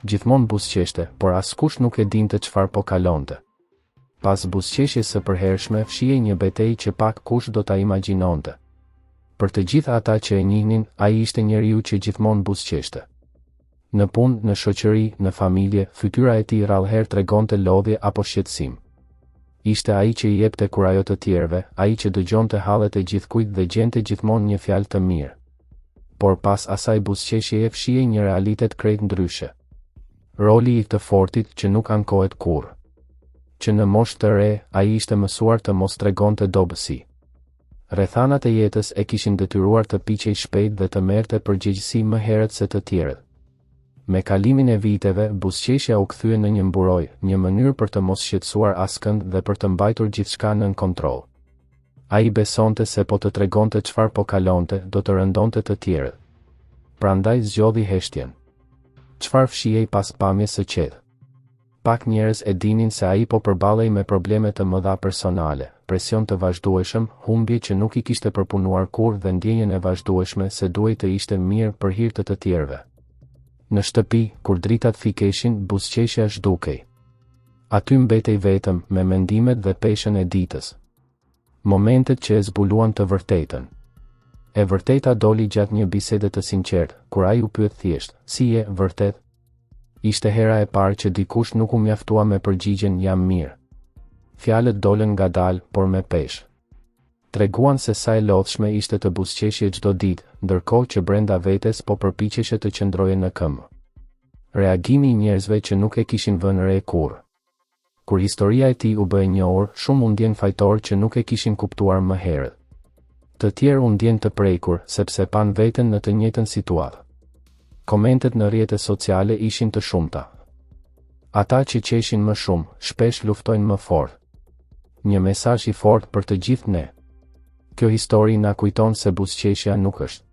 Gjithmonë buzëqeshte, por askush nuk e dinte çfarë po kalonte. Pas buzëqeshjes së përhershme fshihej një betejë që pak kush do ta imagjinonte. Për të gjithë ata që e njihnin, ai ishte njeriu që gjithmonë buzëqeshte. Në punë, në shoqëri, në familje, fytyra e tij rrallëherë tregonte lodhje apo shqetësim. Ishte ai që i jepte kurajo të tjerëve, ai që dëgjonte hallet e gjithkujt dhe gjente gjithmonë një fjalë të mirë. Por pas asaj buzëqeshjeje fshihej një realitet krejt ndryshe. Roli i të fortit që nuk ankohet kurrë. Që në moshë të re, ai ishte mësuar të mos tregonte dobësi. Rrethanat e jetës e kishin detyruar të piqej shpejt dhe të merrte përgjegjësi më herët se të tjerët. Me kalimin e viteve, buzëqeshja u kthye në një mburoj, një mënyrë për të mos shqetësuar askënd dhe për të mbajtur gjithçka nën kontroll. Ai besonte se po të tregonte çfarë po kalonte, do të rëndonte të tjerët. Prandaj zgjodhi heshtjen. Çfarë fshihej pas pamjes së qetë? Pak njerëz e dinin se ai po përballej me probleme të mëdha personale, presion të vazhdueshëm, humbje që nuk i kishte përpunuar kurrë dhe ndjenjen e vazhdueshme se duhej të ishte mirë për hir të tjerëve. Në shtëpi, kur dritat fikeshin, buzëqeshja zhdukej. Aty mbetej vetëm, me mendimet dhe peshën e ditës. Momentet që e zbuluan të vërtetën. E vërteta doli gjatë një bisede të sinqertë, kur ai u pyet thjesht, si je, vërtet? Ishte hera e parë që dikush nuk u mjaftua me përgjigjen jam mirë. Fjalët dolën ngadalë, por me peshë. Treguan se sa e lodhshme ishte të buzëqeshje çdo ditë, ndërkohë që brenda vetes po përpiqeshe të qëndroje në këmbë. Reagimi i njerëzve që nuk e kishin vënë re kurrë. Kur historia e tij u bë e njohur, shumë u ndjen fajtor që nuk e kishin kuptuar më herët. Të tjerë u ndjen të prekur sepse pan veten në të njëjtën situatë. Komentet në rrjetet sociale ishin të shumta. Ata që qeshin më shumë, shpesh luftojnë më fort. Një mesazh i fortë për të gjithë ne. Kjo histori na kujton se buzëqeshja nuk është